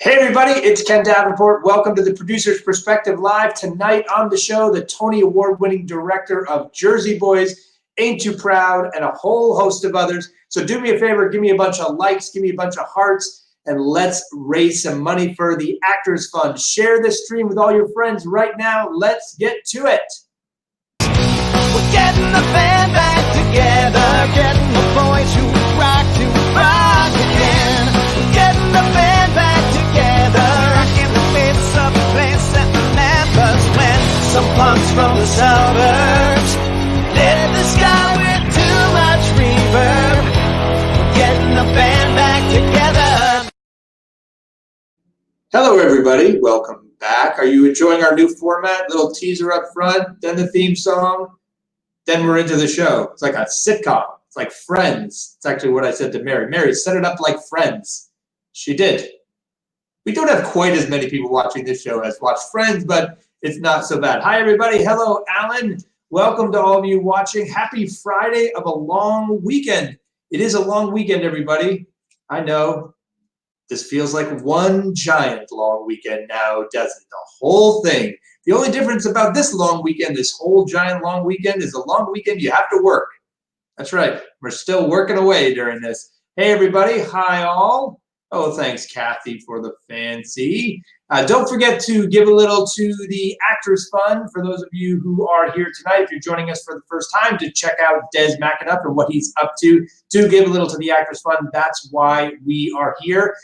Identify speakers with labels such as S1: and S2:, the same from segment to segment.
S1: Hey everybody, it's Ken Davenport. Welcome to the Producer's Perspective Live. Tonight on the show, the Tony Award-winning director of Jersey Boys, Ain't Too Proud, and a whole host of others. So do me a favor, give me a bunch of likes, give me a bunch of hearts, and let's raise some money for the Actors Fund. Share this stream with all your friends right now. Let's get to it.
S2: We're getting the band back together, getting the boys who rock again. We're getting the band back together, rocking the bits of a place that remembers when some punks from the suburbs lit the sky with too much reverb. We're getting the band back together.
S1: Hello everybody, welcome back. Are you enjoying our new format? Little teaser up front, then the theme song, then we're into the show. It's like a sitcom. It's like Friends. It's actually what I said to Mary. Mary, set it up like Friends. She did. We don't have quite as many people watching this show as watch Friends, but it's not so bad. Hi, everybody. Hello, Alan. Welcome to all of you watching. Happy Friday of a long weekend. It is a long weekend, everybody. I know. This feels like one giant long weekend now, doesn't it? The whole thing. The only difference about this long weekend, this whole giant long weekend, is a long weekend you have to work. That's right. We're still working away during this. Hey, everybody. Hi, all. Oh, thanks, Kathy, for the fancy. Don't forget to give a little to the Actors Fund for those of you who are here tonight. If you're joining us for the first time, to check out Des McAnuff and what he's up to. Do give a little to the Actors Fund. That's why we are here.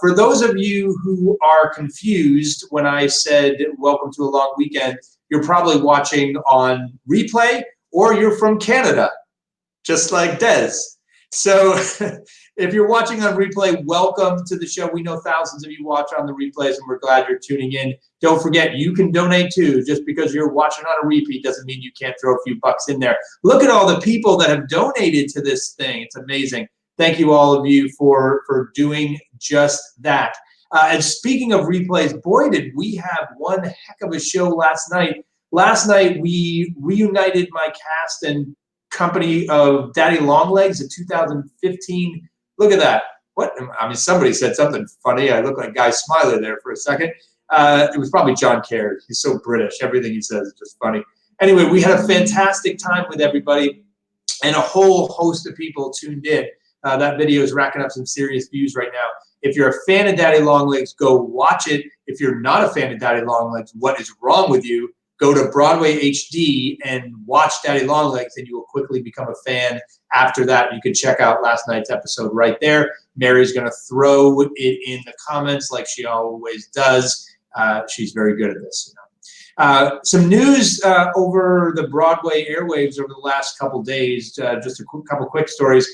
S1: For those of you who are confused when I said welcome to a long weekend, you're probably watching on replay or you're from Canada, just like Des. So if you're watching on replay, welcome to the show. We know thousands of you watch on the replays, and we're glad you're tuning in. Don't forget, you can donate too. Just because you're watching on a repeat doesn't mean you can't throw a few bucks in there. Look at all the people that have donated to this thing. It's amazing. Thank you, all of you, for doing just that. And speaking of replays, boy, did we have one heck of a show last night. Last night, we reunited my cast and company of Daddy Longlegs in 2015. Look at that. What? I mean, somebody said something funny. I look like Guy Smiley there for a second. It was probably John Caird. He's so British. Everything he says is just funny. Anyway, we had a fantastic time with everybody, and a whole host of people tuned in. That video is racking up some serious views right now. If you're a fan of Daddy Longlegs, go watch it. If you're not a fan of Daddy Longlegs, what is wrong with you? Go to Broadway HD and watch Daddy Longlegs, and you will quickly become a fan. After that, you can check out last night's episode right there. Mary's going to throw it in the comments like she always does. She's very good at this. Some news over the Broadway airwaves over the last couple days. Just a couple quick stories.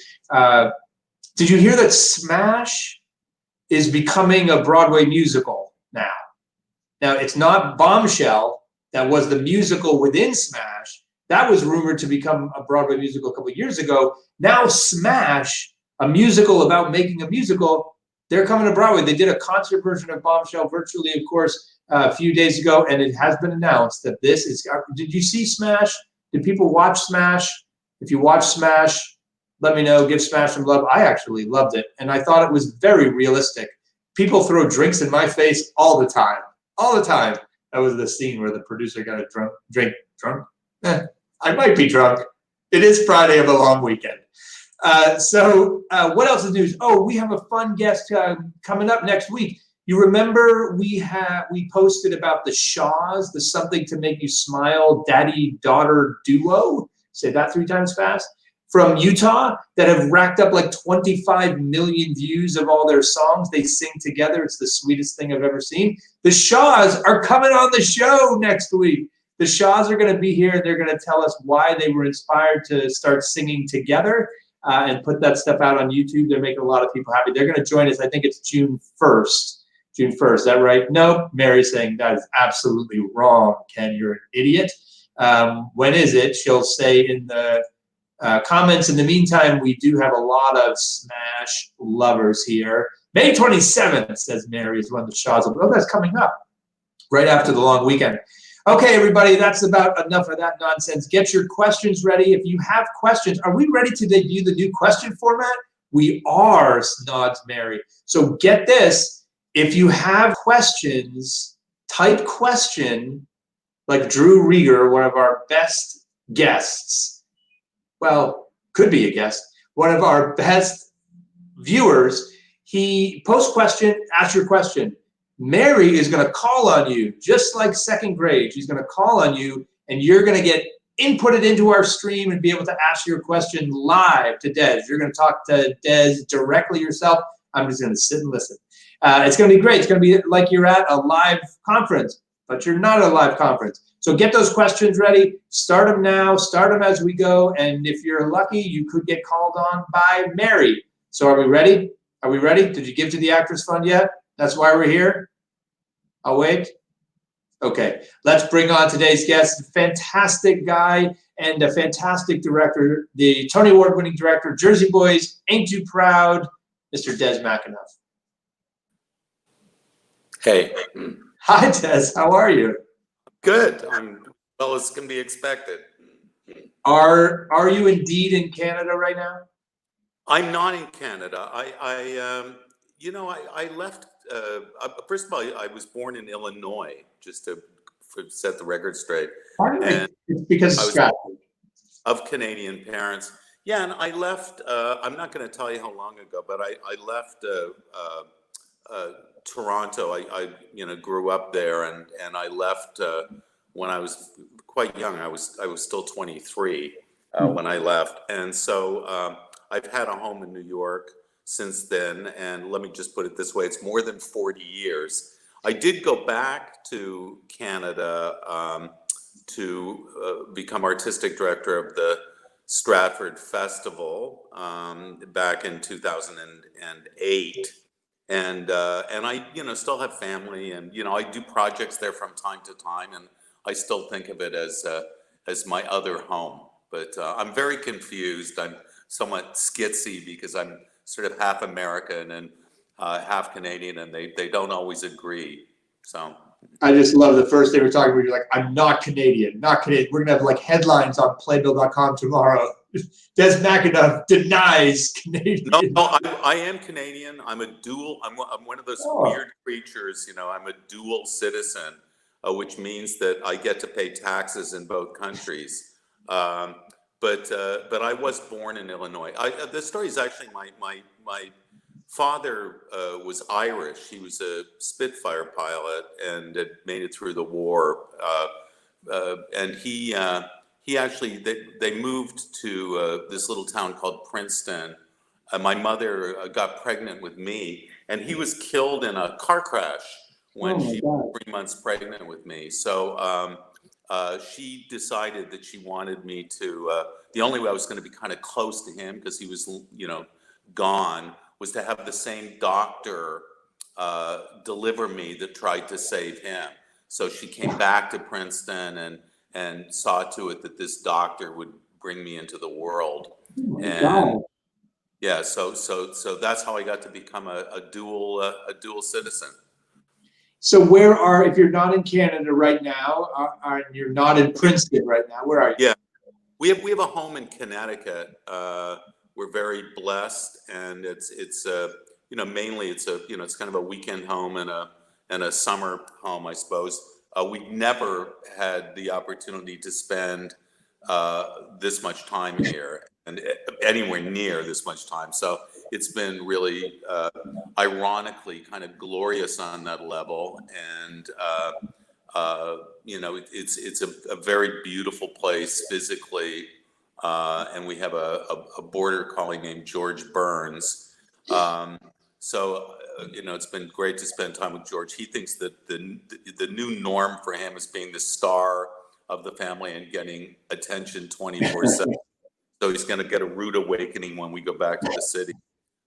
S1: Did you hear that Smash is becoming a Broadway musical now? Now, it's not Bombshell. That was the musical within Smash. That was rumored to become a Broadway musical a couple of years ago. Now Smash, a musical about making a musical, they're coming to Broadway. They did a concert version of Bombshell virtually, of course, a few days ago, and it has been announced that this is. Did you see Smash? Did people watch Smash? If you watch Smash, let me know. Give Smash some love. I actually loved it, and I thought it was very realistic. People throw drinks in my face all the time. All the time. That was the scene where the producer got a drink drunk. I might be drunk. It is Friday of a long weekend. So what else is news? Oh, we have a fun guest coming up next week. You remember we posted about the Shaws, the Something to Make You Smile daddy-daughter duo. Say that 3 times fast. From Utah, that have racked up like 25 million views of all their songs. They sing together. It's the sweetest thing I've ever seen. The Shaws are coming on the show next week. The Shaws are going to be here. They're going to tell us why they were inspired to start singing together and put that stuff out on YouTube. They're making a lot of people happy. They're going to join us. I think it's June 1st. June 1st, is that right? No, Mary's saying that is absolutely wrong, Ken. You're an idiot. When is it? She'll say in the comments. In the meantime, we do have a lot of Smash lovers here. May 27th, says Mary, is when the Shaws will. Oh, that's coming up right after the long weekend. Okay, everybody, that's about enough of that nonsense. Get your questions ready. If you have questions, are we ready to debut the new question format? We are, nods Mary. So get this. If you have questions, type question like Drew Rieger, one of our best guests. Well, could be a guest. One of our best viewers. He posts question, ask your question. Mary is going to call on you, just like second grade. She's going to call on you, and you're going to get inputted into our stream and be able to ask your question live to Des. You're going to talk to Des directly yourself. I'm just going to sit and listen. It's going to be great. It's going to be like you're at a live conference, but you're not at a live conference. So get those questions ready. Start them now. Start them as we go. And if you're lucky, you could get called on by Mary. So are we ready? Are we ready? Did you give to the Actors Fund yet? That's why we're here. I'll wait. Okay, let's bring on today's guest, fantastic guy and a fantastic director, the Tony Award-winning director, Jersey Boys, Ain't You Proud, Mr. Des McAnuff.
S3: Hey.
S1: Hi, Des. How are you?
S3: Good. I'm well as can be expected.
S1: Are you indeed in Canada right now?
S3: I'm not in Canada. I left. First of all, I was born in Illinois, just to set the record straight.
S1: Pardon me. It's because
S3: I was
S1: Scotland.
S3: Of Canadian parents. Yeah, and I left. I'm not going to tell you how long ago, but I left Toronto. I grew up there, and I left when I was quite young. I was still 23 when I left, and so I've had a home in New York since then. And let me just put it this way: it's more than 40 years. I did go back to Canada to become artistic director of the Stratford Festival back in 2008. And I, still have family, and I do projects there from time to time, and I still think of it as my other home. But I'm very confused. I'm somewhat skitsy because I'm sort of half American and half Canadian, and they don't always agree. So
S1: I just love the first day we're talking about. You're like, I'm not Canadian, not Canadian. We're gonna have like headlines on Playbill.com tomorrow. Des McAnuff denies Canadian.
S3: No, I am Canadian. I'm one of those weird creatures. I'm a dual citizen, which means that I get to pay taxes in both countries. But I was born in Illinois. The story is actually my father was Irish. He was a Spitfire pilot and had made it through the war. And he actually, they moved to this little town called Princeton. My mother got pregnant with me, and he was killed in a car crash when she was 3 months pregnant with me. So she decided that she wanted me to, the only way I was going to be kind of close to him, because he was, gone, was to have the same doctor deliver me that tried to save him. So she came back to Princeton and saw to it that this doctor would bring me into the world. Yeah, so that's how I got to become a dual citizen.
S1: So if you're not in Canada right now, you're not in Princeton right now, where are you?
S3: Yeah, we have a home in Connecticut. We're very blessed, and it's mainly it's kind of a weekend home and a summer home, I suppose. We've never had the opportunity to spend this much time here, and anywhere near this much time. So it's been really, ironically, kind of glorious on that level. And it's a very beautiful place physically, and we have a border collie named George Burns. So it's been great to spend time with George. He thinks that the new norm for him is being the star of the family and getting attention 24/7. So he's going to get a rude awakening when we go back to the city.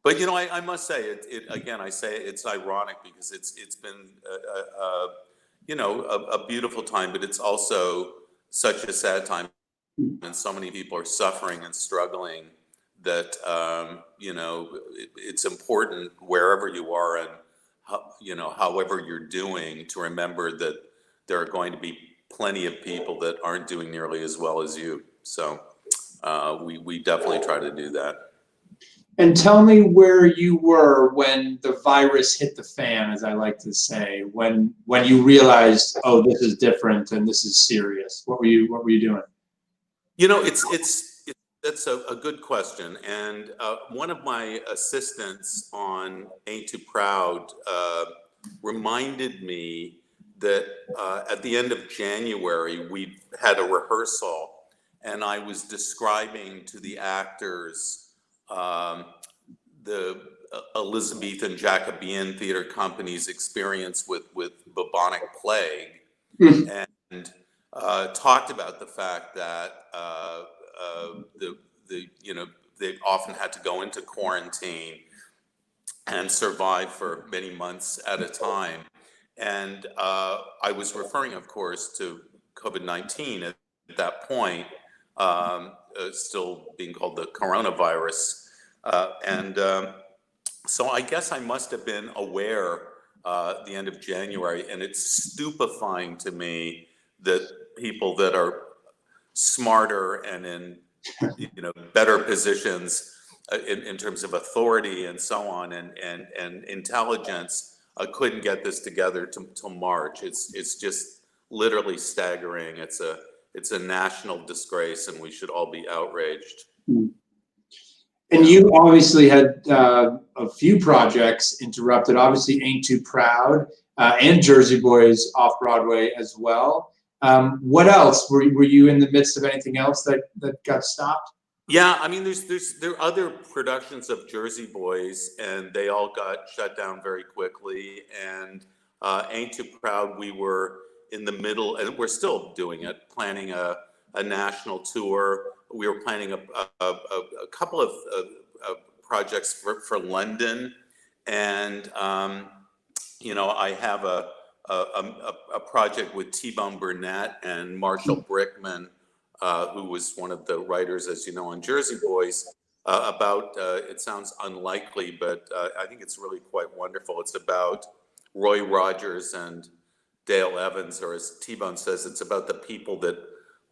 S3: But I must say it's ironic because it's been a beautiful time, but it's also such a sad time, and so many people are suffering and struggling that it's important wherever you are and however you're doing to remember that there are going to be plenty of people that aren't doing nearly as well as you. So we definitely try to do that.
S1: And tell me where you were when the virus hit the fan, as I like to say, when you realized, oh, this is different and this is serious. What were you doing?
S3: You know, that's a good question. And one of my assistants on Ain't Too Proud reminded me that at the end of January, we had a rehearsal, and I was describing to the actors the Elizabethan Jacobean Theater Company's experience with bubonic plague, and talked about the fact that they often had to go into quarantine and survive for many months at a time. And I was referring, of course, to COVID-19 at that point, still being called the coronavirus. So I guess I must have been aware at the end of January, and it's stupefying to me that people that are smarter and in better positions in terms of authority and so on and intelligence couldn't get this together till March. It's just literally staggering. It's a national disgrace, and we should all be outraged.
S1: And you obviously had a few projects interrupted. Obviously, Ain't Too Proud and Jersey Boys off Broadway as well. What else? Were you in the midst of anything else that got stopped?
S3: Yeah, I mean, there are other productions of Jersey Boys, and they all got shut down very quickly. And Ain't Too Proud, we were in the middle, and we're still doing it, planning a national tour. We were planning a couple of projects for London, and I have a project with T-Bone Burnett and Marshall Brickman, who was one of the writers, as you know, on Jersey Boys, about, it sounds unlikely, but I think it's really quite wonderful. It's about Roy Rogers and Dale Evans, or as T-Bone says, it's about the people that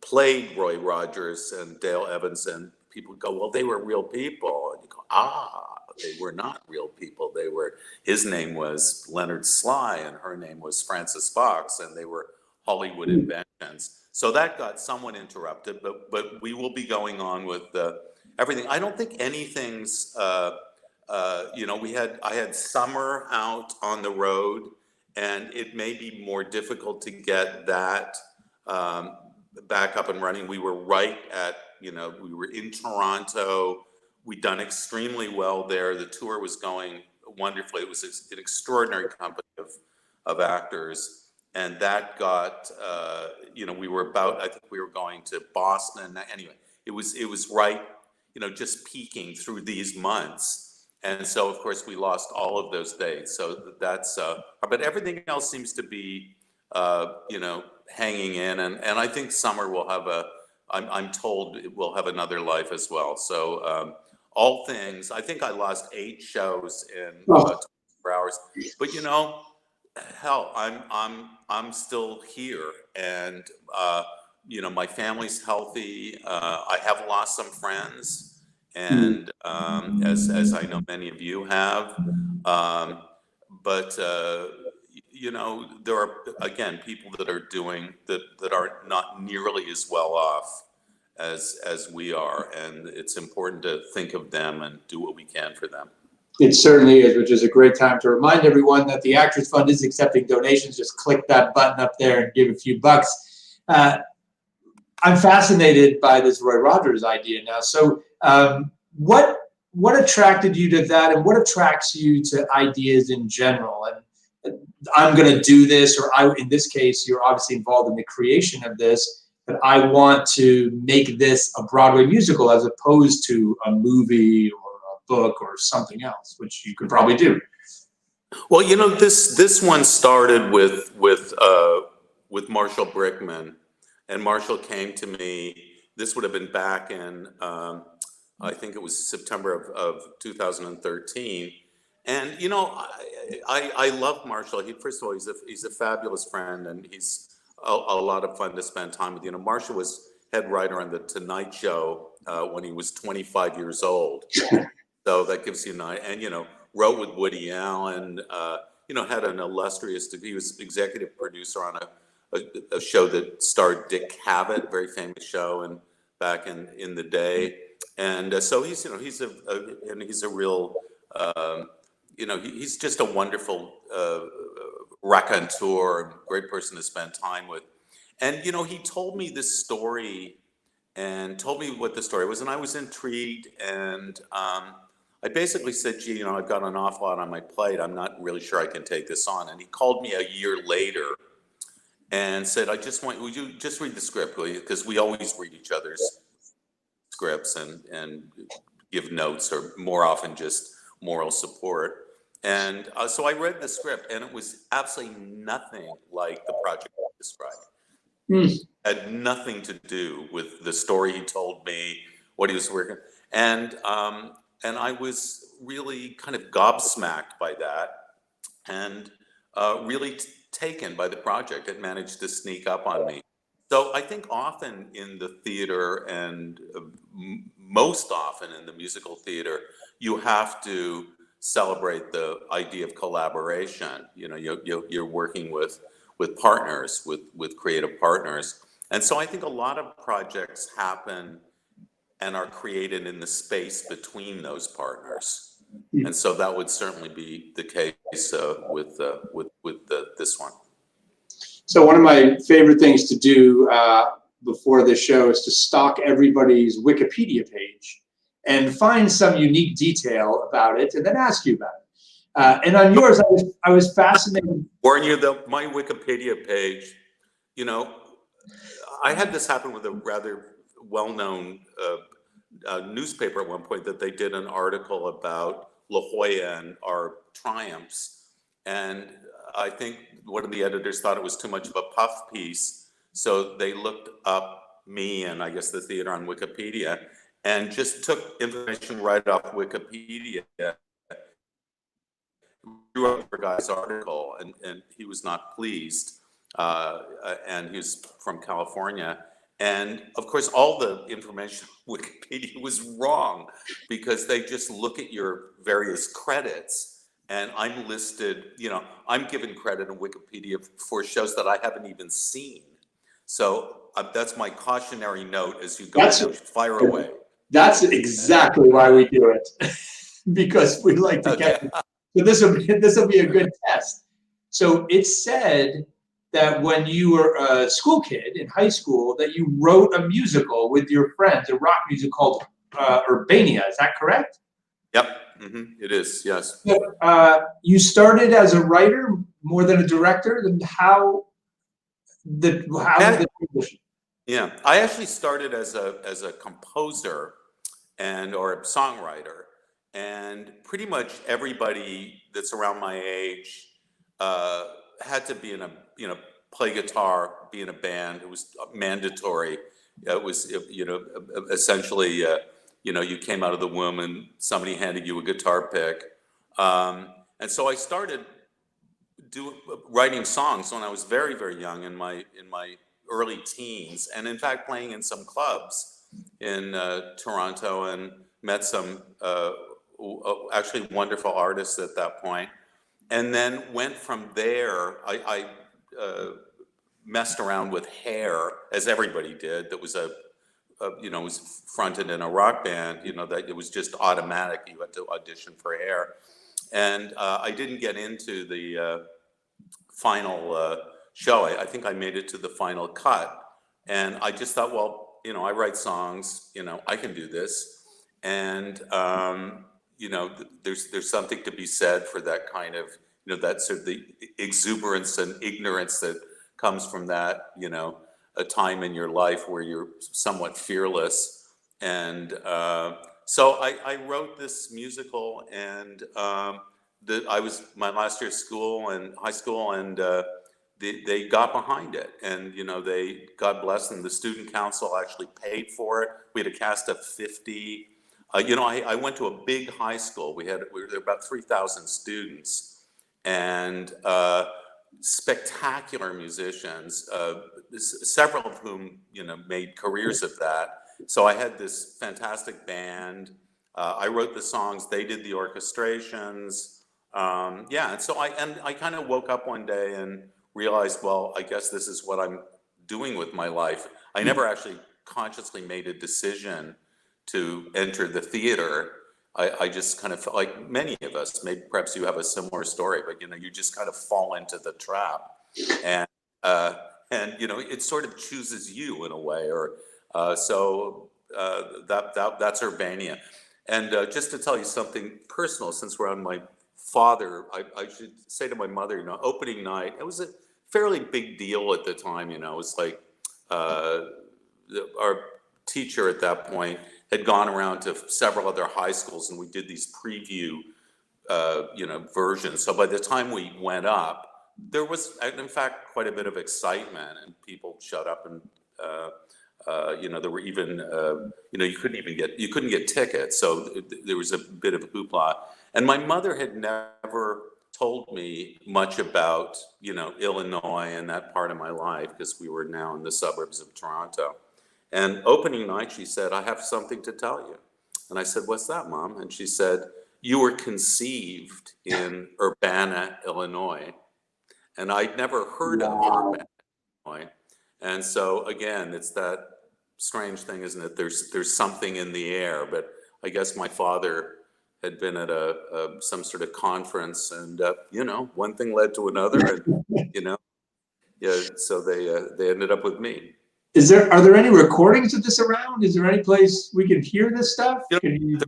S3: played Roy Rogers and Dale Evans, and people go, well, they were real people. And you go, they were not real people. His name was Leonard Sly, and her name was Frances Fox, and they were Hollywood inventions. So that got somewhat interrupted, but we will be going on with everything. I don't think anything's, I had summer out on the road, and it may be more difficult to get that back up and running. We were right at, we were in Toronto. We'd done extremely well there. The tour was going wonderfully. It was an extraordinary company of actors. And that got, we were I think we were going to Boston. Anyway, it was right, just peaking through these months. And so, of course, we lost all of those dates. So that's, but everything else seems to be, hanging in. And I think summer will have I'm told it will have another life as well. So all things, I think I lost 8 shows in 24 hours. But hell, I'm still here, and my family's healthy. I have lost some friends, and as I know many of you have, but there are, again, people that are doing that are not nearly as well off as we are, and it's important to think of them and do what we can for them.
S1: It certainly is, which is a great time to remind everyone that the Actors Fund is accepting donations. Just click that button up there and give a few bucks. I'm fascinated by this Roy Rogers idea now. So what attracted you to that, and what attracts you to ideas in general? And I'm going to do this, or in this case, you're obviously involved in the creation of this, but I want to make this a Broadway musical as opposed to a movie or a book or something else, which you could probably do.
S3: Well, this one started with Marshall Brickman, and Marshall came to me. This would have been back in I think it was September of 2013. And I love Marshall. First of all, he's a fabulous friend, and he's a lot of fun to spend time with. Marshall was head writer on the Tonight Show when he was 25 years old, So that gives you an idea. And, wrote with Woody Allen, had an illustrious, he was executive producer on a show that starred Dick Cavett, very famous show, and back in the day. And so he's a real, he's just a wonderful raconteur, great person to spend time with. And, he told me this story and told me what the story was. And I was intrigued. And I basically said, gee, I've got an awful lot on my plate. I'm not really sure I can take this on. And he called me a year later and said, would you just read the script, will you? Because we always read each other's scripts and give notes, or more often just moral support. And so I read the script, and it was absolutely nothing like the project I described. Had nothing to do with the story he told me, what he was working. And I was really kind of gobsmacked by that, and really taken by the project. It managed to sneak up on me. So I think often in the theater, and most often in the musical theater, you have to celebrate the idea of collaboration. You're working with partners, with creative partners. And so I think a lot of projects happen and are created in the space between those partners. And so that would certainly be the case with this one.
S1: So one of my favorite things to do before this show is to stalk everybody's Wikipedia page and find some unique detail about it, and then ask you about it. And on yours, I was fascinated.
S3: Warn you, though, my Wikipedia page, I had this happen with a rather well-known newspaper at one point, that they did an article about La Jolla and our triumphs. And I think one of the editors thought it was too much of a puff piece. So they looked up me and I guess the theater on Wikipedia and just took information right off Wikipedia, drew up a guy's article, and he was not pleased. And he's from California. And of course, all the information on Wikipedia was wrong, because they just look at your various credits, and I'm listed, I'm given credit in Wikipedia for shows that I haven't even seen. So that's my cautionary note as you go, fire away.
S1: That's exactly why we do it, because we like to get it. So this will be a good test. So it said that when you were a school kid in high school, that you wrote a musical with your friends, a rock music called Urbania. Is that correct?
S3: Yep, it is, yes.
S1: So, you started as a writer more than a director. Then how did the transition?
S3: Yeah, I actually started as a composer or a songwriter, and pretty much everybody that's around my age had to be in a play guitar, be in a band. It was mandatory. It was essentially you came out of the womb and somebody handed you a guitar pick, and so I started writing songs when I was very, very young, in my early teens, and in fact playing in some clubs in Toronto, and met some actually wonderful artists at that point. And then went from there. I messed around with hair, as everybody did. That was was fronted in a rock band. That it was just automatic. You had to audition for hair, and I didn't get into the final show. I think I made it to the final cut, and I just thought, well, I write songs. I can do this, and there's something to be said for that kind of, that sort of the exuberance and ignorance that comes from that, a time in your life where you're somewhat fearless. And so I wrote this musical, and I was my last year of school and high school, and they got behind it, and they, God bless them, the student council actually paid for it. We had a cast of 50. I went to a big high school. We were there about 3,000 students, and spectacular musicians, several of whom made careers of that. So I had this fantastic band. I wrote the songs, they did the orchestrations. Yeah, and so I kind of woke up one day and realized, well, I guess this is what I'm doing with my life. I never actually consciously made a decision to enter the theater. I just kind of felt like many of us, maybe perhaps you have a similar story, but you just kind of fall into the trap, and it sort of chooses you in a way, or that's Urbania. And just to tell you something personal, since we're on my father, I should say to my mother, opening night, it was a fairly big deal at the time. It was like our teacher at that point had gone around to several other high schools, and we did these preview, versions. So by the time we went up, there was, in fact, quite a bit of excitement, and people showed up, and there were even, you couldn't get tickets, so there was a bit of a hoopla. And my mother had never told me much about, Illinois and that part of my life, because we were now in the suburbs of Toronto. And opening night, she said, "I have something to tell you." And I said, "What's that, Mom?" And she said, "You were conceived in Urbana, Illinois." And I'd never heard of Urbana, Illinois. And so again, it's that strange thing, isn't it? There's something in the air. But I guess my father had been at some sort of conference, and one thing led to another, and so they ended up with me.
S1: Are there any recordings of this around? Is there any place we can hear this stuff?
S3: There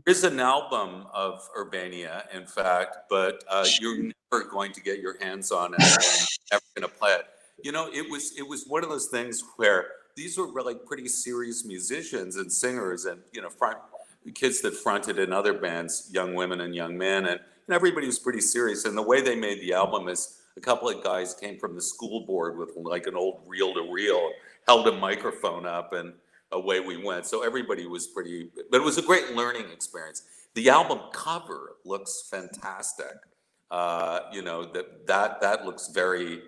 S3: is an album of Urbania, in fact, but you're never going to get your hands on it, and never going to play it. It was one of those things where these were really pretty serious musicians and singers, and kids that fronted in other bands, young women and young men, and everybody was pretty serious. And the way they made the album is a couple of guys came from the school board with like an old reel-to-reel, held a microphone up, and away we went. So everybody was but it was a great learning experience. The album cover looks fantastic. That looks very,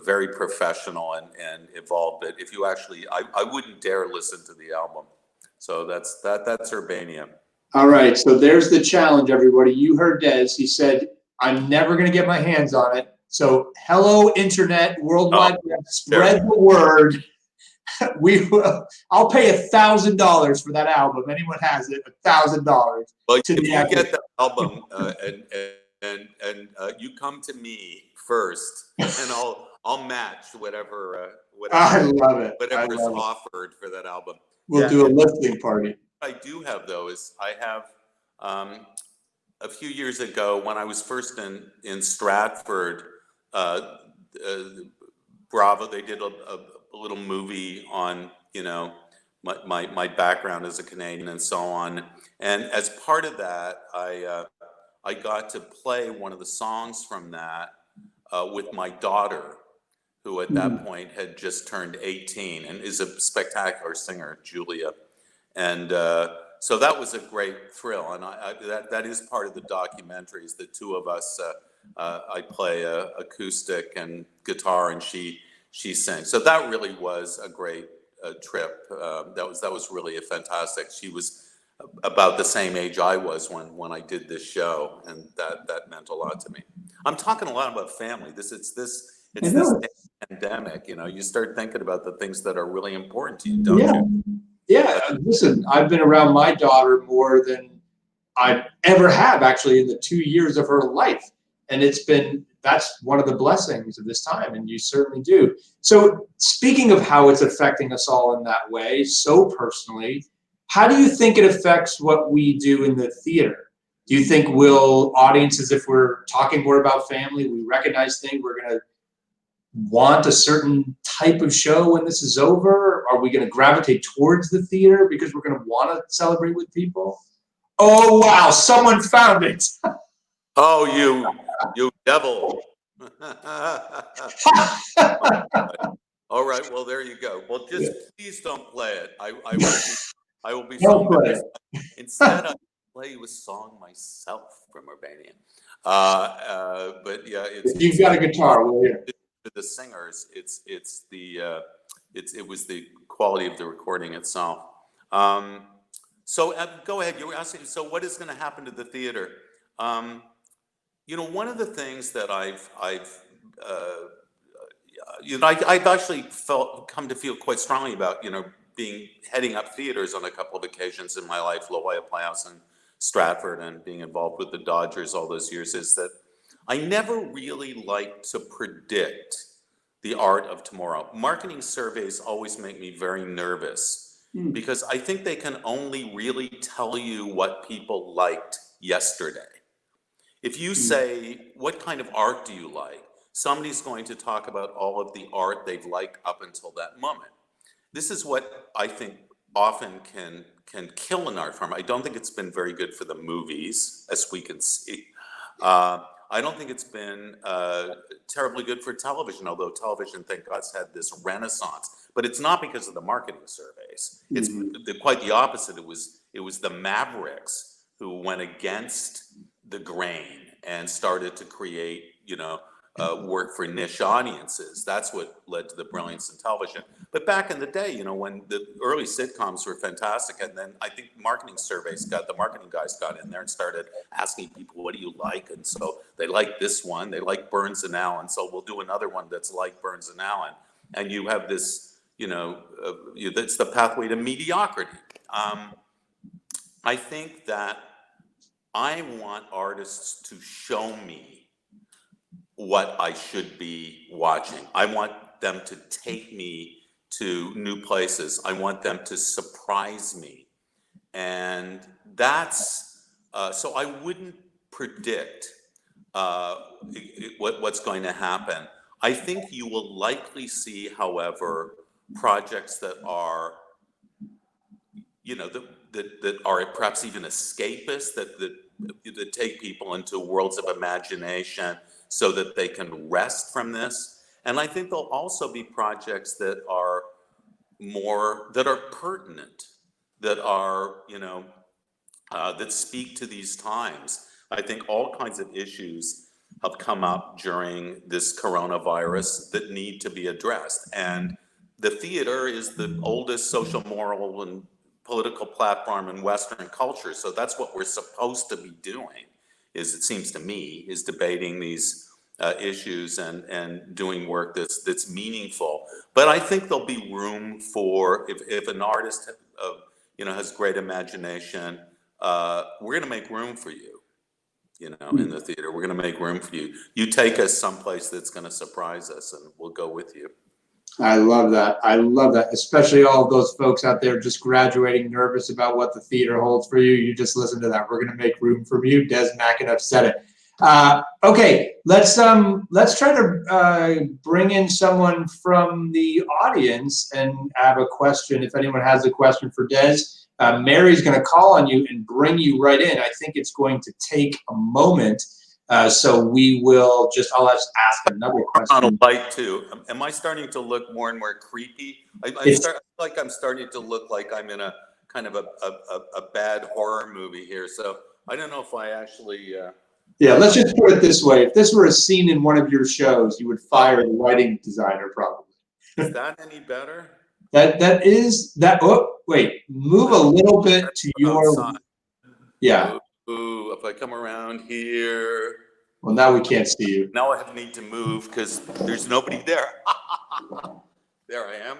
S3: very professional and evolved. But if you actually, I wouldn't dare listen to the album. So that's Urbania.
S1: All right, so there's the challenge, everybody. You heard Des. He said, "I'm never going to get my hands on it." So, hello, internet, worldwide, spread the word. I'll pay $1,000 for that album. Anyone has it, $1,000.
S3: Well, if you get the album and you come to me first, and I'll match whatever
S1: I love it.
S3: Whatever is offered for that album.
S1: We'll do a listening party.
S3: What I do have, though, is I have a few years ago when I was first in Stratford. Bravo, they did a little movie on my background as a Canadian and so on, and as part of that, I got to play one of the songs from that with my daughter, who at that point had just turned 18 and is a spectacular singer, Julia, and so that was a great thrill, and that is part of the documentary. Is the two of us. I play acoustic and guitar, and she sings. So that really was a great trip. That was really fantastic. She was about the same age I was when I did this show, and that meant a lot to me. I'm talking a lot about family. It's this pandemic. You start thinking about the things that are really important to you, don't you?
S1: Yeah. Listen, I've been around my daughter more than I ever have, actually, in the 2 years of her life. And that's one of the blessings of this time, and you certainly do. So speaking of how it's affecting us all in that way, so personally, how do you think it affects what we do in the theater? Do you think audiences, if we're talking more about family, we recognize things, we're going to want a certain type of show when this is over? Are we going to gravitate towards the theater because we're going to want to celebrate with people? Oh, wow, someone found it.
S3: Oh, you devil. All right, well, there you go. Well, just please don't play it. I will be so embarrassed. Instead, I'll play you a song myself from Urbania. But yeah,
S1: you've got a guitar, will you?
S3: To the singers, it was the quality of the recording itself. So go ahead. You were asking. So what is going to happen to the theater? One of the things that I've I've actually come to feel quite strongly about, heading up theaters on a couple of occasions in my life, La Jolla Playhouse and Stratford, and being involved with the Dodgers all those years, is that I never really like to predict the art of tomorrow. Marketing surveys always make me very nervous because I think they can only really tell you what people liked yesterday. If you say, what kind of art do you like? Somebody's going to talk about all of the art they've liked up until that moment. This is what I think often can kill an art form. I don't think it's been very good for the movies, as we can see. I don't think it's been terribly good for television, although television, thank God, has had this renaissance. But it's not because of the marketing surveys. It's quite the opposite. It was the mavericks who went against the grain and started to create, work for niche audiences. That's what led to the brilliance in television. But back in the day, when the early sitcoms were fantastic, and then I think marketing guys got in there and started asking people, what do you like? And so they like this one, they like Burns and Allen, so we'll do another one that's like Burns and Allen. And you have this, that's the pathway to mediocrity. I think that I want artists to show me what I should be watching. I want them to take me to new places. I want them to surprise me. And that's, so I wouldn't predict what's going to happen. I think you will likely see, however, projects that are, that are perhaps even escapist, that take people into worlds of imagination so that they can rest from this. And I think there'll also be projects that are pertinent, that are, that speak to these times. I think all kinds of issues have come up during this coronavirus that need to be addressed. And the theater is the oldest social, moral, and political platform in Western culture. So that's what we're supposed to be doing, it seems to me, is debating these issues and doing work that's meaningful. But I think there'll be room for, if an artist has great imagination, we're going to make room for you, in the theater. We're going to make room for you. You take us someplace that's going to surprise us, and we'll go with you.
S1: I love that. I love that. Especially all of those folks out there just graduating, nervous about what the theater holds for you. You just listen to that. We're going to make room for you. Des McAnuff said it. Okay, let's try to bring in someone from the audience and have a question. If anyone has a question for Des, Mary's going to call on you and bring you right in. I think it's going to take a moment. So we will I'll just ask another question.
S3: On a light too. Am I starting to look more and more creepy? I feel like I'm starting to look like I'm in a kind of a bad horror movie here. So I don't know if I actually.
S1: Yeah, let's just put it this way. If this were a scene in one of your shows, you would fire the lighting designer probably.
S3: Is that any better?
S1: That is. Oh, wait. Move a little bit to your.
S3: Outside.
S1: Yeah.
S3: Ooh, if I come around here.
S1: Well, now we can't see you.
S3: Now I need to move because there's nobody there. There I am.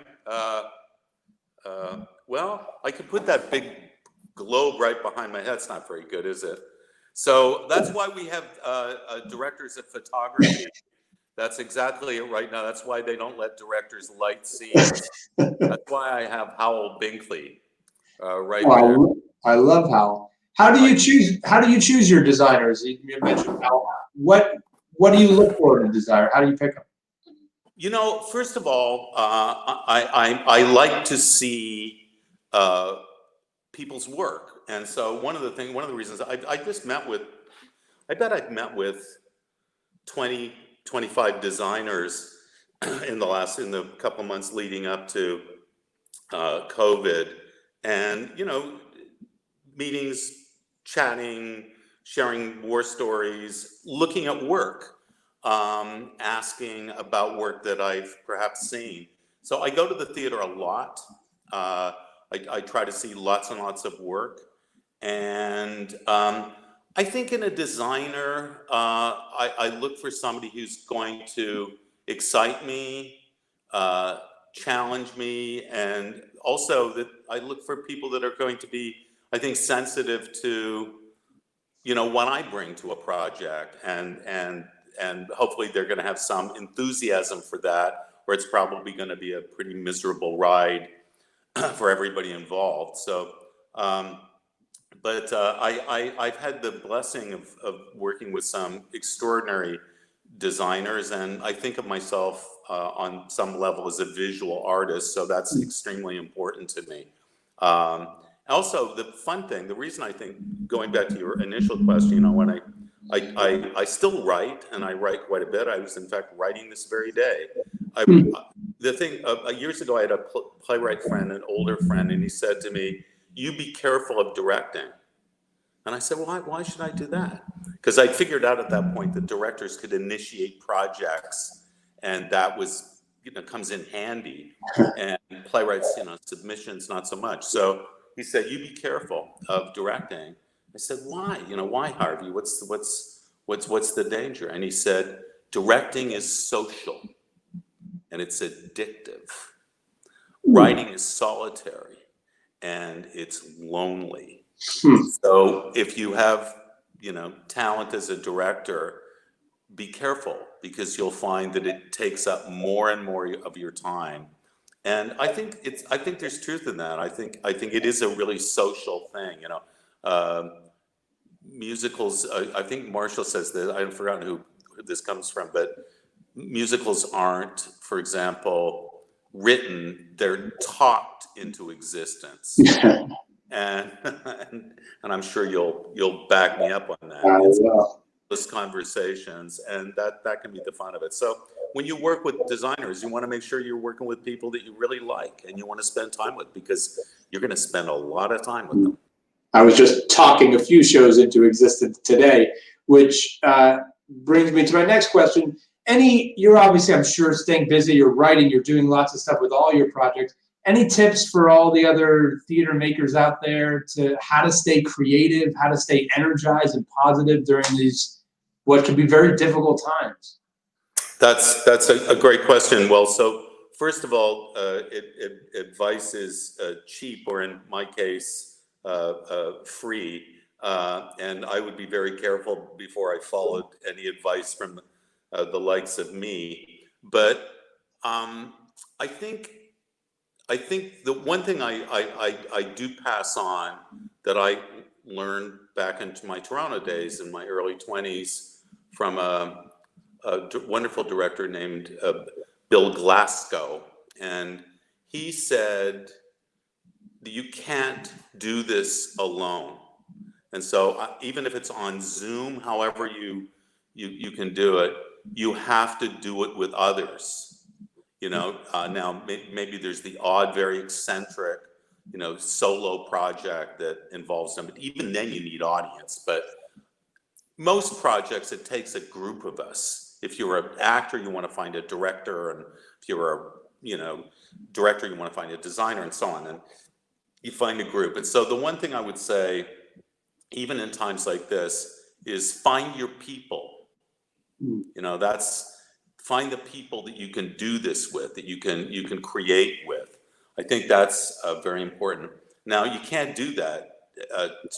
S3: Well, I could put that big globe right behind my head. It's not very good, is it? So that's why we have directors of photography. That's exactly it right now. That's why they don't let directors light scenes. That's why I have Howell Binkley right there.
S1: I love Howell. How do you choose your designers? You mentioned Howell. What do you look for in a designer? How do you pick them?
S3: First of all, I like to see people's work. And so one of the reasons I bet I've met with 20, 25 designers in the couple months leading up to COVID, and meetings, chatting, sharing war stories, looking at work, asking about work that I've perhaps seen. So I go to the theater a lot. I try to see lots and lots of work. And I think in a designer, I look for somebody who's going to excite me, challenge me, and also that I look for people that are going to be, I think, sensitive to, you know, what I bring to a project, and hopefully they're going to have some enthusiasm for that, or it's probably going to be a pretty miserable ride for everybody involved. So, I've had the blessing of working with some extraordinary designers, and I think of myself on some level as a visual artist, so that's extremely important to me. Also, the fun thing, the reason I think, going back to your initial question, you know, when I still write, and I write quite a bit. I was in fact writing this very day. The thing, years ago, I had a playwright friend, an older friend, and he said to me, "You be careful of directing." And I said, why should I do that? Because I figured out at that point that directors could initiate projects, and that was, you know, comes in handy. And playwrights, you know, submissions, not so much. So he said, "You be careful of directing." I said, "Why? You know, why, Harvey? What's the danger?" And he said, "Directing is social, and it's addictive. Writing is solitary, and it's lonely. So if you have, you know, talent as a director, be careful, because you'll find that it takes up more and more of your time." And I think there's truth in that. I think it is a really social thing, you know. Musicals, I think Marshall says that, I've forgotten who this comes from, but musicals aren't, for example, written, they're talked into existence. And I'm sure you'll back me up on that. It's conversations, and that can be the fun of it. So when you work with designers, you want to make sure you're working with people that you really like and you want to spend time with, because you're going to spend a lot of time with them.
S1: I was just talking a few shows into existence today, which brings me to my next question. You're obviously, I'm sure, staying busy, you're writing, you're doing lots of stuff with all your projects. Any tips for all the other theater makers out there to how to stay creative, how to stay energized and positive during these, what can be very difficult times?
S3: That's a great question. Well, so first of all, advice is cheap, or in my case, free. And I would be very careful before I followed any advice from the likes of me. But I think the one thing I do pass on that I learned back into my Toronto days in my early 20s from a wonderful director named Bill Glasgow. And he said, "You can't do this alone." And so even if it's on Zoom, however you can do it, you have to do it with others. You know, now maybe there's the odd, very eccentric, you know, solo project that involves somebody. Even then you need audience, but most projects, it takes a group of us. If you're an actor, you want to find a director, and if you're a, you know, director, you want to find a designer, and so on, and you find a group. And so the one thing I would say, even in times like this, is find your people. You know, find the people that you can do this with, that you can create with. I think that's very important. Now, you can't do that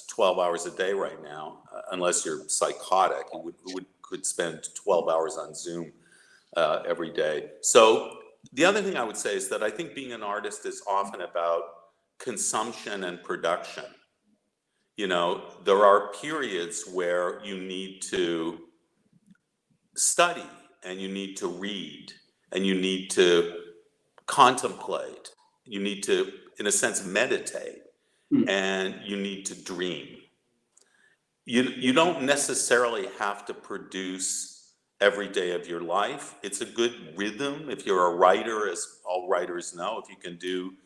S3: 12 hours a day right now, unless you're psychotic. You could spend 12 hours on Zoom every day. So the other thing I would say is that I think being an artist is often about consumption and production. You know, there are periods where you need to study, and you need to read, and you need to contemplate, you need to, in a sense, meditate, and you need to dream. You don't necessarily have to produce every day of your life. It's a good rhythm. If you're a writer, as all writers know, if you can do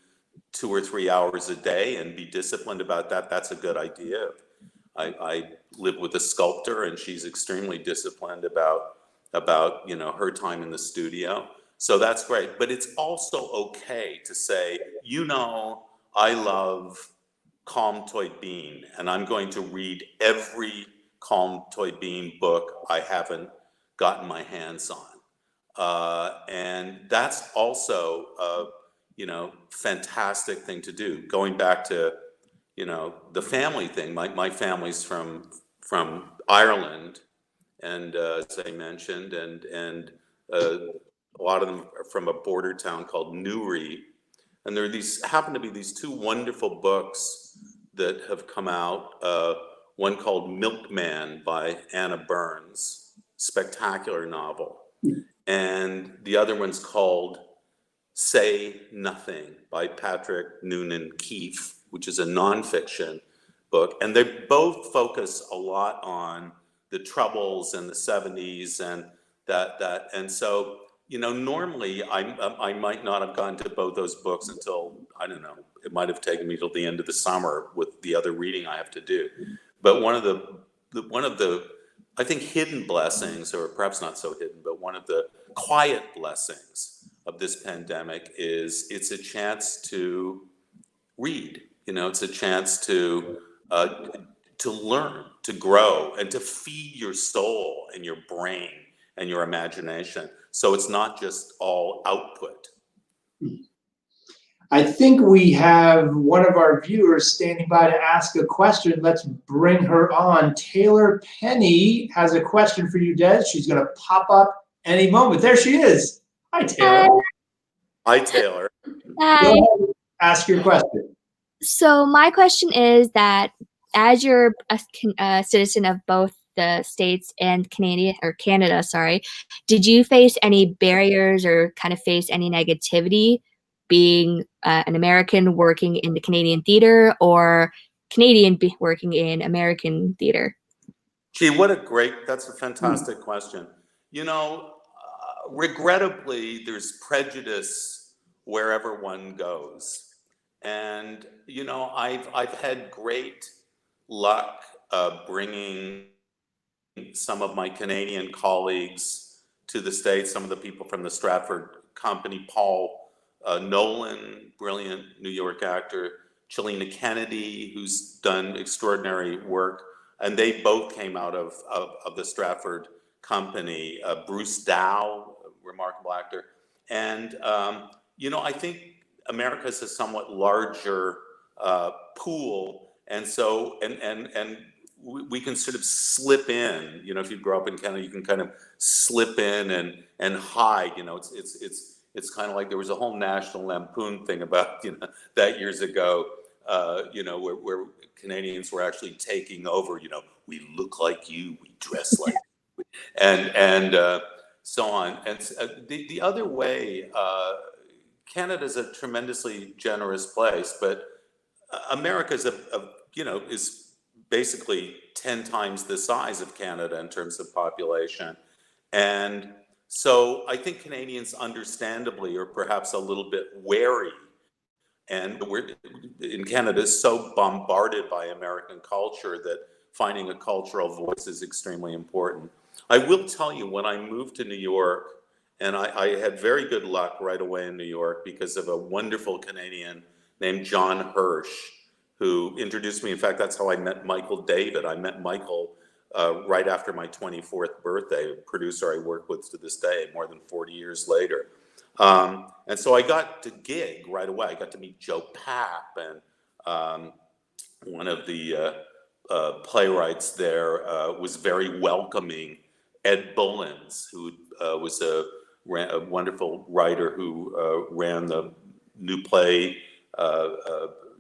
S3: 2 or 3 hours a day and be disciplined about that, that's a good idea. I live with a sculptor, and she's extremely disciplined about you know, her time in the studio. So that's great. But it's also okay to say, you know, I love Calm Toy Bean, and I'm going to read every Calm Toy Bean book I haven't gotten my hands on. And that's also a, fantastic thing to do. Going back to, the family thing, my family's from Ireland, and as I mentioned, and a lot of them are from a border town called Newry. And there are happen to be these two wonderful books that have come out. One called Milkman by Anna Burns, spectacular novel. And the other one's called Say Nothing by Patrick Noonan Keefe, which is a nonfiction book. And they both focus a lot on the Troubles in the 70s and that. And so, normally I might not have gone to both those books until, I don't know, it might have taken me till the end of the summer with the other reading I have to do. But one of the I think hidden blessings, or perhaps not so hidden, but one of the quiet blessings of this pandemic is it's a chance to read. It's a chance to learn, to grow, and to feed your soul and your brain and your imagination. So it's not just all output.
S1: I think we have one of our viewers standing by to ask a question. Let's bring her on. Taylor Penny has a question for you, Des. She's going to pop up any moment. There she is. Hi, Taylor.
S3: Hi, Taylor.
S4: Hi.
S1: Go ahead, ask your question.
S4: So my question is that as you're a citizen of both the States and Canada, did you face any barriers or kind of face any negativity being an American working in the Canadian theater or Canadian working in American theater?
S3: Gee, that's a fantastic question. Regrettably, there's prejudice wherever one goes. And, I've had great luck bringing some of my Canadian colleagues to the States, some of the people from the Stratford company, Paul Nolan, brilliant New York actor, Chelina Kennedy, who's done extraordinary work, and they both came out of the Stratford company. Bruce Dow, a remarkable actor, and I think America's a somewhat larger pool, and so and we can sort of slip in. If you grow up in Canada, you can kind of slip in and hide. It's kind of like there was a whole National Lampoon thing about that years ago. Where Canadians were actually taking over. We look like you, we dress like, you, and so on. And the other way, Canada's a tremendously generous place, but America's is basically 10 times the size of Canada in terms of population. And so I think Canadians understandably are perhaps a little bit wary. And we're in Canada is so bombarded by American culture that finding a cultural voice is extremely important. I will tell you, when I moved to New York, and I had very good luck right away in New York because of a wonderful Canadian named John Hirsch, who introduced me. In fact, that's how I met Michael David. I met Michael right after my 24th birthday, a producer I work with to this day, more than 40 years later. And so I got to gig right away. I got to meet Joe Papp, and one of the playwrights there was very welcoming. Ed Bullins, who was a wonderful writer who ran the new play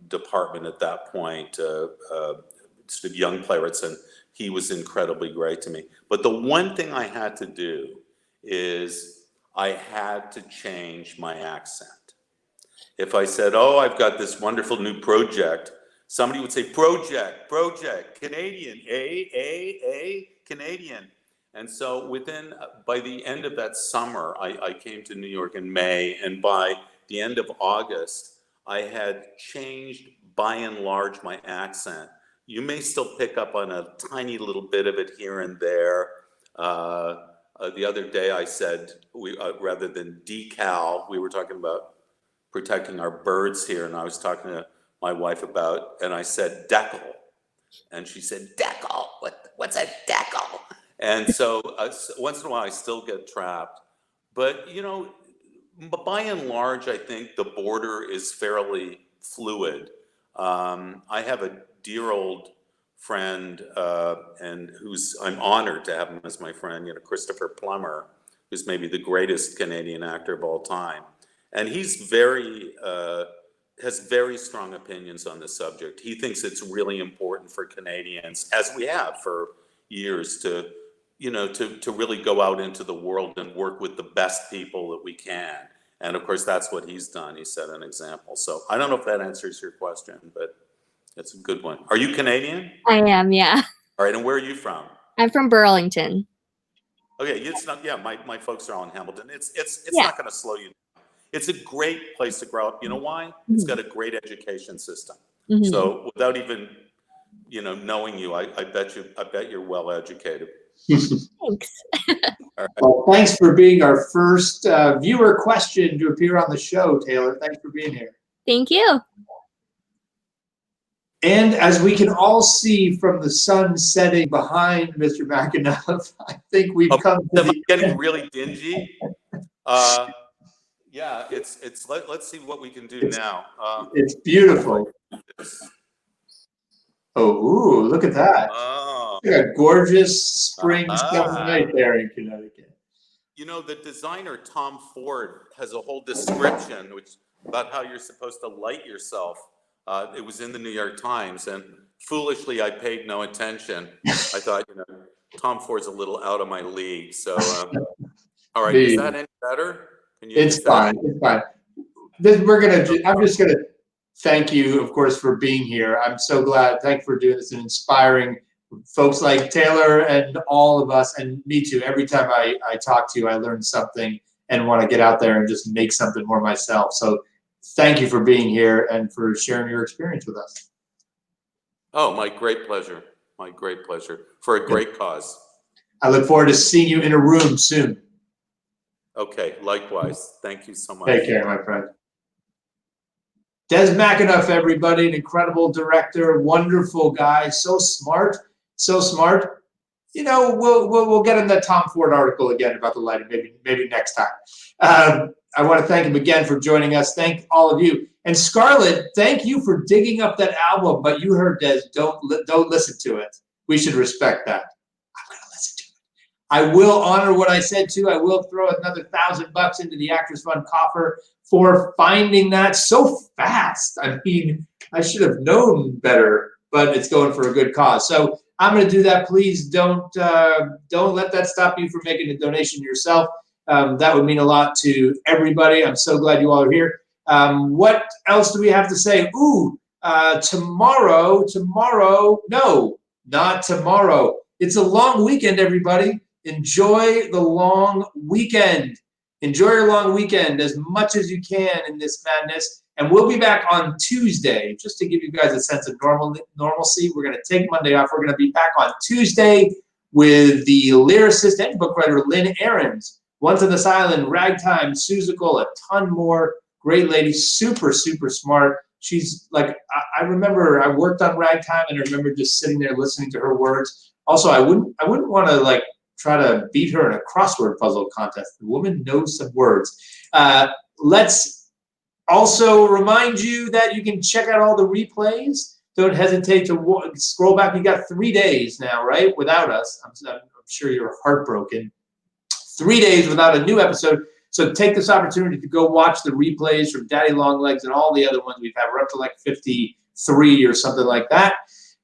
S3: department at that point, sort of young playwrights, and he was incredibly great to me. But the one thing I had to do is I had to change my accent. If I said, oh, I've got this wonderful new project, somebody would say, project, Canadian, Canadian. And so by the end of that summer, I came to New York in May, and by the end of August, I had changed by and large my accent. You may still pick up on a tiny little bit of it here and there. The other day I said, rather than decal, we were talking about protecting our birds here, and I was talking to my wife about, and I said decal, and she said decal. What's a decal? And so once in a while, I still get trapped. But you know, by and large, I think the border is fairly fluid. I have a dear old friend, and I'm honored to have him as my friend, you know, Christopher Plummer, who's maybe the greatest Canadian actor of all time. And he's has very strong opinions on this subject. He thinks it's really important for Canadians, as we have for years, to, you know, to really go out into the world and work with the best people that we can. And of course, that's what he's done. He set an example. So I don't know if that answers your question, but it's a good one. Are you Canadian?
S4: I am, yeah.
S3: All right, and where are you from?
S4: I'm from Burlington.
S3: Okay, it's not. Yeah, my folks are all in Hamilton. It's
S4: Yeah.
S3: not going to slow you down. It's a great place to grow up. You know why? It's got a great education system.
S4: Mhm.
S3: So without even, you know, knowing you, I bet you're well educated.
S4: Thanks.
S1: Well, thanks for being our first viewer question to appear on the show, Taylor. Thanks for being here.
S4: Thank you.
S1: And as we can all see from the sun setting behind Mr. McAnuff, I think we've come to
S3: Am I
S1: the
S3: getting really dingy? Yeah, let's see what we can do now.
S1: It's beautiful. Oh, ooh, look at that.
S3: Oh.
S1: Look at a gorgeous spring summer night there in Connecticut.
S3: You know, the designer Tom Ford has a whole description about how you're supposed to light yourself. It was in the New York Times, and foolishly I paid no attention. I thought, you know, Tom Ford's a little out of my league. So, all right, is that any better?
S1: It's fine. It's fine. I'm just gonna thank you, of course, for being here. I'm so glad. Thank you for doing this and inspiring folks like Taylor and all of us, and me too. Every time I talk to you, I learn something and want to get out there and just make something more myself. So thank you for being here and for sharing your experience with us.
S3: Oh, my great pleasure. My great pleasure. For a great cause.
S1: I look forward to seeing you in a room soon.
S3: Okay, likewise. Thank you so much.
S1: Take care, my friend. Des McAnuff, everybody, an incredible director, wonderful guy, so smart, so smart. You know, we'll get in that Tom Ford article again about the lighting, maybe next time. I want to thank him again for joining us. Thank all of you. And Scarlett, thank you for digging up that album. But you heard Des, don't listen to it. We should respect that. I'm going to listen to it. I will honor what I said too. I will throw another $1,000 into the Actors Fund coffer for finding that so fast. I mean, I should have known better, but it's going for a good cause. So I'm going to do that. Please don't let that stop you from making a donation yourself. That would mean a lot to everybody. I'm so glad you all are here. What else do we have to say? Tomorrow, no, not tomorrow. It's a long weekend, everybody. Enjoy the long weekend. Enjoy your long weekend as much as you can in this madness. And we'll be back on Tuesday, just to give you guys a sense of normalcy. We're going to take Monday off. We're going to be back on Tuesday with the lyricist and book writer Lynn Ahrens. Once on This Island, Ragtime, Seussical, a ton more. Great lady, super, super smart. She's like, I remember I worked on Ragtime, and I remember just sitting there listening to her words. Also, I wouldn't want to like try to beat her in a crossword puzzle contest. The woman knows some words. Let's also remind you that you can check out all the replays. Don't hesitate to scroll back. You got 3 days now, right? Without us. I'm sure you're heartbroken. 3 days without a new episode. So take this opportunity to go watch the replays from Daddy Longlegs and all the other ones we've had. We're up to like 53 or something like that.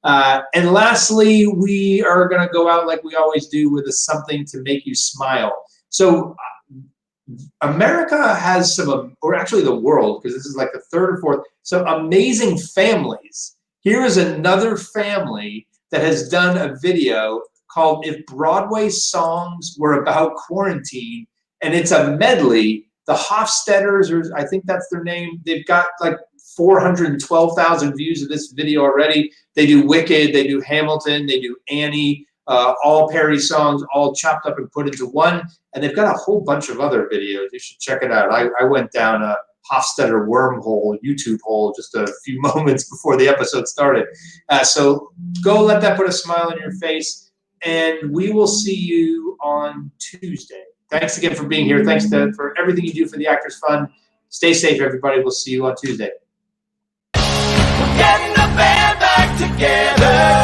S1: And lastly, we are going to go out like we always do with something to make you smile. So America has some, or actually the world, because this is like the third or fourth, some amazing families. Here is another family that has done a video called If Broadway Songs Were About Quarantine, and it's a medley. The Hofstetters, or I think that's their name, they've got like 412,000 views of this video already. They do Wicked, they do Hamilton, they do Annie, all parody songs, all chopped up and put into one. And they've got a whole bunch of other videos. You should check it out. I went down Hofstadter wormhole, YouTube hole, just a few moments before the episode started. So go let that put a smile on your face, and we will see you on Tuesday. Thanks again for being here. Thanks for everything you do for the Actors Fund. Stay safe, everybody. We'll see you on Tuesday.
S2: We're getting the band back together.